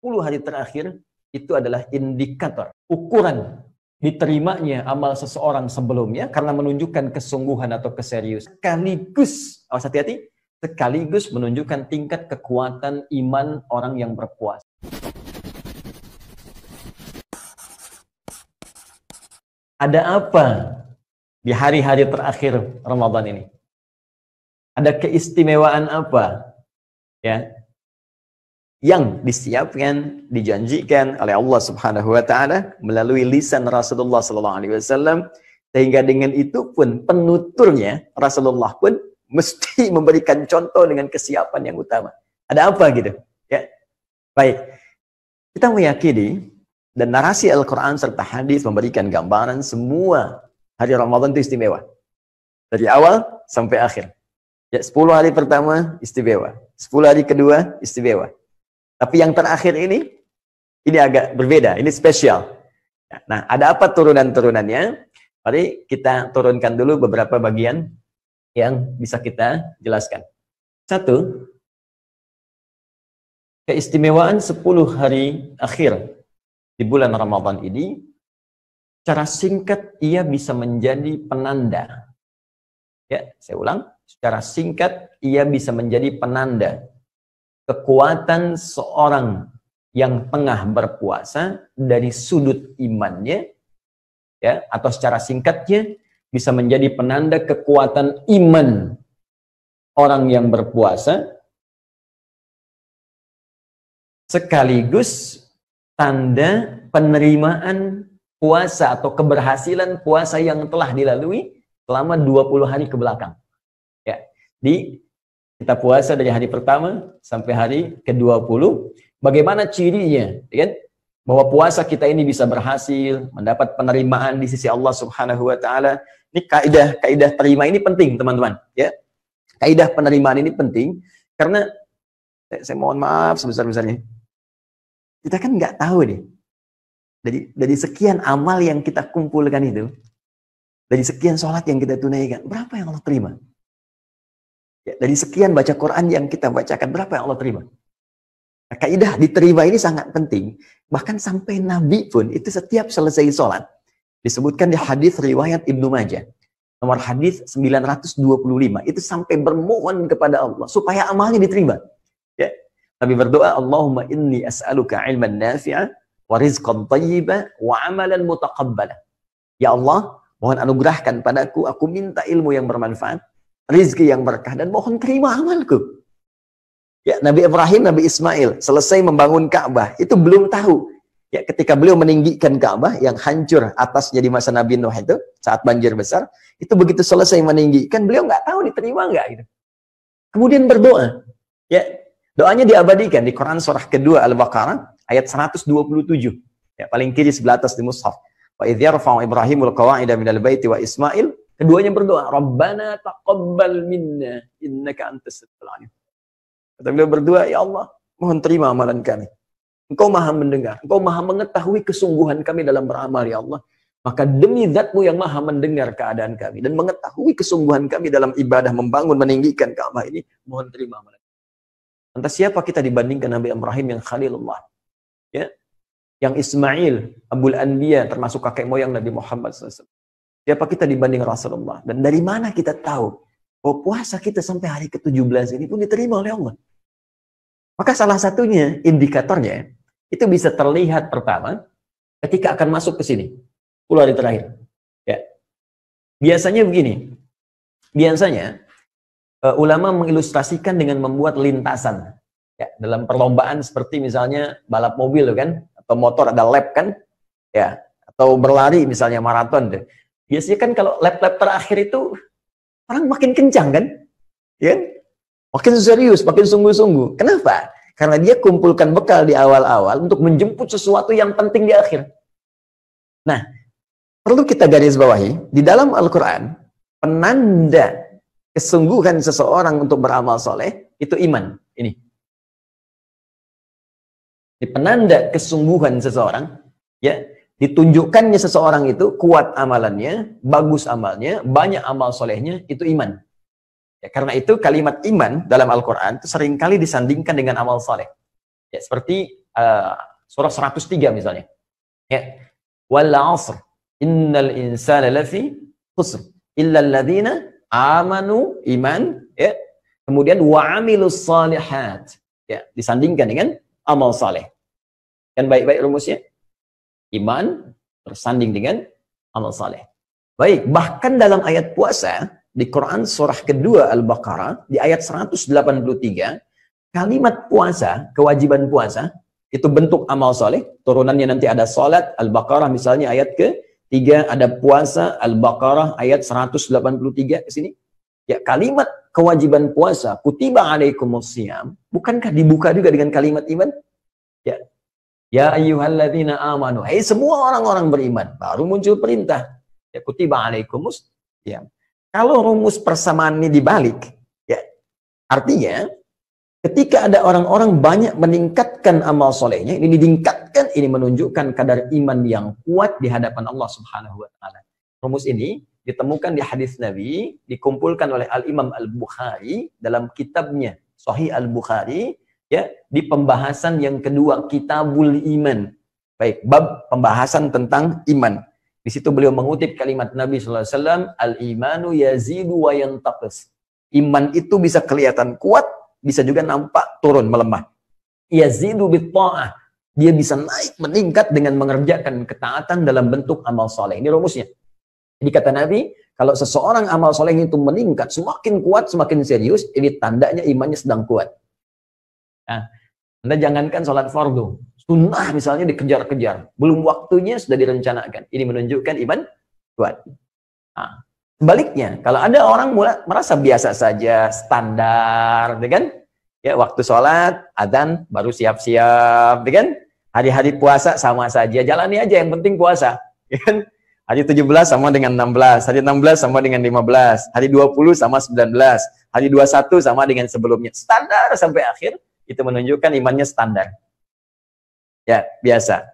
10 hari terakhir itu adalah indikator, ukuran diterimanya amal seseorang sebelumnya karena menunjukkan kesungguhan atau keseriusan. Sekaligus, awas hati-hati, sekaligus menunjukkan tingkat kekuatan iman orang yang berpuasa. Ada apa di hari-hari terakhir Ramadan ini? Ada keistimewaan apa ya yang disiapkan, dijanjikan oleh Allah Subhanahu wa taala melalui lisan Rasulullah sallallahu alaihi wasallam, sehingga dengan itu pun penuturnya Rasulullah pun mesti memberikan contoh dengan kesiapan yang utama. Ada apa gitu? Ya. Baik. Kita meyakini dan narasi Al-Qur'an serta hadis memberikan gambaran semua hari Ramadan itu istimewa. Dari awal sampai akhir. Ya, 10 hari pertama istimewa, 10 hari kedua istimewa. Tapi yang terakhir ini agak berbeda, ini spesial. Nah, ada apa turunan-turunannya? Mari kita turunkan dulu beberapa bagian yang bisa kita jelaskan. 1, keistimewaan 10 hari akhir di bulan Ramadan ini, secara singkat ia bisa menjadi penanda. Ya, saya ulang. Secara singkat, ia bisa menjadi penanda kekuatan seorang yang tengah berpuasa dari sudut imannya, ya, atau secara singkatnya bisa menjadi penanda kekuatan iman orang yang berpuasa, sekaligus tanda penerimaan puasa atau keberhasilan puasa yang telah dilalui selama 20 hari ke belakang. Ya, kita puasa dari hari pertama sampai hari ke-20. Bagaimana cirinya? Kan? Bahwa puasa kita ini bisa berhasil, mendapat penerimaan di sisi Allah Subhanahu wa taala. Ini kaidah terima ini penting, teman-teman, ya. Kaidah penerimaan ini penting karena saya mohon maaf sebesar-besarnya. Kita kan nggak tahu nih. Dari sekian amal yang kita kumpulkan itu, dari sekian sholat yang kita tunaikan, berapa yang Allah terima? Ya, dari sekian baca Quran yang kita bacakan, berapa yang Allah terima? Nah, kaidah diterima ini sangat penting. Bahkan sampai Nabi pun, itu setiap selesai sholat, disebutkan di hadis riwayat Ibnu Majah, nomor hadis 925, itu sampai bermohon kepada Allah, supaya amalnya diterima. Ya. Nabi berdoa, Allahumma inni as'aluka ilman nafi'a, wa rizqan thayyiba, wa amalan mutaqabbala. Ya Allah, mohon anugerahkan padaku, aku minta ilmu yang bermanfaat, rizki yang berkah, dan mohon terima amalku. Ya, Nabi Ibrahim, Nabi Ismail selesai membangun Ka'bah, itu belum tahu. Ya, ketika beliau meninggikan Ka'bah yang hancur atasnya di masa Nabi Nuh itu, saat banjir besar, itu begitu selesai meninggikan, beliau nggak tahu diterima nggak gitu. Kemudian berdoa. Ya, doanya diabadikan di Quran surah kedua Al-Baqarah ayat 127. Ya, paling kiri sebelah atas di mushaf. Wa idh yarfa'u Ibrahimul qawa'ida minal baiti wa Ismail. Keduanya berdoa, Rabbana taqabbal minna innaka antas samiul alim. Kata beliau berdoa, ya Allah, mohon terima amalan kami. Engkau maha mendengar, engkau maha mengetahui kesungguhan kami dalam beramal, ya Allah. Maka demi zatmu yang maha mendengar keadaan kami dan mengetahui kesungguhan kami dalam ibadah membangun, meninggikan Ka'bah ini, mohon terima amalan. Lantas siapa kita dibandingkan Nabi Ibrahim yang Khalilullah? Ya, yang Ismail, Abul Anbiya, termasuk kakek moyang Nabi Muhammad SAW. Siapa kita dibanding Rasulullah? Dan dari mana kita tahu bahwa puasa kita sampai hari ke-17 ini pun diterima oleh Allah? Maka salah satunya, indikatornya, itu bisa terlihat pertama, ketika akan masuk ke sini, 10 hari terakhir. Ya. Biasanya begini, ulama mengilustrasikan dengan membuat lintasan. Ya, dalam perlombaan seperti misalnya balap mobil kan, atau motor ada lap kan, ya, atau berlari misalnya maraton deh. Biasanya kan kalau lap-lap terakhir itu orang makin kencang kan? Ya? Makin serius, makin sungguh-sungguh. Kenapa? Karena dia kumpulkan bekal di awal-awal untuk menjemput sesuatu yang penting di akhir. Nah, perlu kita garis bawahi, di dalam Al-Quran, penanda kesungguhan seseorang untuk beramal soleh, itu iman. Ini penanda kesungguhan seseorang, ya, ditunjukkannya seseorang itu kuat amalannya, bagus amalnya, banyak amal solehnya, itu iman. Ya, karena itu kalimat iman dalam Al-Quran itu seringkali disandingkan dengan amal soleh. Ya, seperti surah 103 misalnya. Ya. Wal 'asr innal insana lafi khusr illa alladziina amanu iman, ya. Kemudian wa 'amilus shalihat. Ya, disandingkan dengan amal saleh. Kan baik-baik rumusnya? Iman bersanding dengan amal saleh. Baik, bahkan dalam ayat puasa di Quran surah kedua Al-Baqarah di ayat 183, kalimat puasa, kewajiban puasa itu bentuk amal saleh, turunannya nanti ada salat, Al-Baqarah misalnya ayat ke-3 ada puasa, Al-Baqarah ayat 183 ke sini. Ya, kalimat kewajiban puasa, kutiba alaikumusiyam, bukankah dibuka juga dengan kalimat iman? Ya. Ya ayyuhalladzina amanu, hai semua orang-orang beriman, baru muncul perintah. Ya, kutiba alaikumusiyam. Kalau rumus persamaan ini dibalik, ya, artinya ketika ada orang-orang banyak meningkatkan amal solehnya, ini ditingkatkan, ini menunjukkan kadar iman yang kuat di hadapan Allah Subhanahu wa Ta'ala. Rumus ini ditemukan di hadis Nabi, dikumpulkan oleh Al-Imam Al-Bukhari dalam kitabnya Sahih Al-Bukhari, ya, di pembahasan yang kedua, Kitabul Iman. Baik, bab pembahasan tentang iman. Di situ beliau mengutip kalimat Nabi sallallahu alaihi wasallam, "Al-imanu yazidu wa yantaqis." Iman itu bisa kelihatan kuat, bisa juga nampak turun, melemah. Yazidu bit-ta'ah. Dia bisa naik, meningkat dengan mengerjakan ketaatan dalam bentuk amal soleh. Ini rumusnya. Jadi kata Nabi, kalau seseorang amal soleh itu meningkat, semakin kuat, semakin serius, ini tandanya imannya sedang kuat. Nah, Anda jangankan sholat fardu, sunnah misalnya dikejar-kejar, belum waktunya sudah direncanakan. Ini menunjukkan iman kuat. Nah, sebaliknya, kalau ada orang merasa biasa saja, standar, kan? Ya, waktu sholat, adzan, baru siap-siap, kan? Hari-hari puasa sama saja, jalani aja, yang penting puasa, kan? Hari 17 sama dengan 16, hari 16 sama dengan 15, hari 20 sama 19, hari 21 sama dengan sebelumnya. Standar sampai akhir, itu menunjukkan imannya standar. Ya, biasa.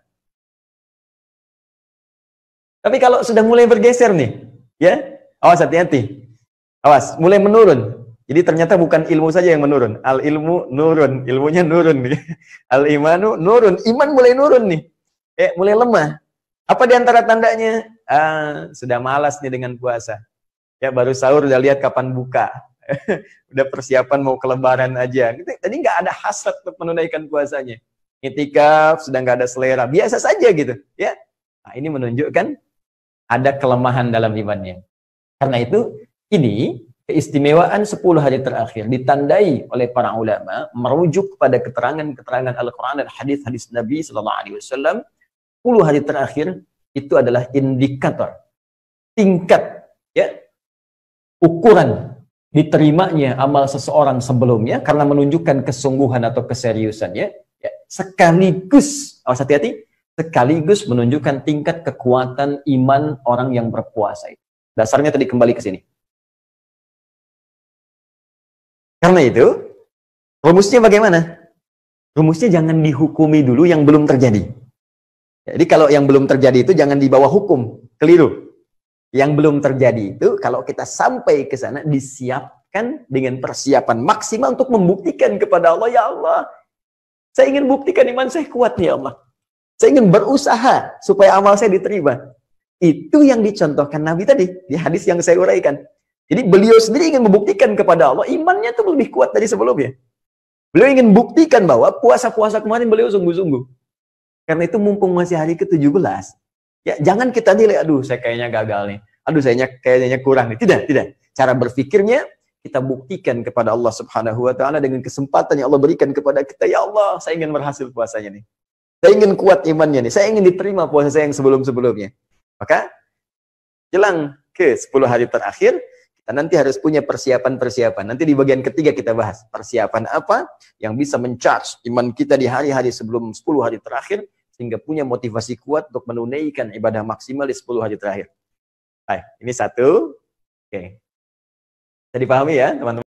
Tapi kalau sudah mulai bergeser nih, ya, awas hati-hati. Awas, mulai menurun. Jadi ternyata bukan ilmu saja yang menurun. Al-ilmu nurun, ilmunya nurun. Al-imanu nurun, iman mulai nurun nih. Mulai lemah. Apa di antara tandanya? Sudah malas nih dengan puasa. Ya, baru sahur udah lihat kapan buka. Udah persiapan mau ke lebaran aja. Tadi nggak ada hasrat untuk menunaikan puasanya. Itikaf sudah nggak ada selera. Biasa saja gitu. Ya. Nah, ini menunjukkan ada kelemahan dalam imannya. Karena itu, ini keistimewaan 10 hari terakhir ditandai oleh para ulama merujuk pada keterangan-keterangan Al-Quran dan hadis-hadis Nabi Sallallahu Alaihi Wasallam. 10 hari terakhir itu adalah indikator tingkat, ya, ukuran diterimanya amal seseorang sebelumnya karena menunjukkan kesungguhan atau keseriusannya, ya, sekaligus, awas hati-hati, sekaligus menunjukkan tingkat kekuatan iman orang yang berpuasa itu. Dasarnya tadi kembali ke sini. Karena itu, rumusnya bagaimana? Rumusnya jangan dihukumi dulu yang belum terjadi. Jadi kalau yang belum terjadi itu jangan dibawa hukum, keliru. Yang belum terjadi itu kalau kita sampai ke sana disiapkan dengan persiapan maksimal untuk membuktikan kepada Allah, ya Allah, saya ingin buktikan iman saya kuat, ya Allah. Saya ingin berusaha supaya amal saya diterima. Itu yang dicontohkan Nabi tadi di hadis yang saya uraikan. Jadi beliau sendiri ingin membuktikan kepada Allah imannya itu lebih kuat dari sebelumnya. Beliau ingin buktikan bahwa puasa-puasa kemarin beliau sungguh-sungguh. Karena itu mumpung masih hari ke-17, ya jangan kita nilai, aduh saya kayaknya gagal nih, aduh saya kayaknya kurang nih. Tidak. Cara berpikirnya kita buktikan kepada Allah Subhanahu wa Ta'ala dengan kesempatan yang Allah berikan kepada kita. Ya Allah, saya ingin berhasil puasanya nih. Saya ingin kuat imannya nih. Saya ingin diterima puasa saya yang sebelum-sebelumnya. Maka jelang ke 10 hari terakhir, kita nanti harus punya persiapan-persiapan. Nanti di bagian ketiga kita bahas persiapan apa yang bisa men-charge iman kita di hari-hari sebelum 10 hari terakhir, sehingga punya motivasi kuat untuk menunaikan ibadah maksimal di 10 hari terakhir. Baik, ini satu. Oke. Bisa dipahami ya, teman-teman?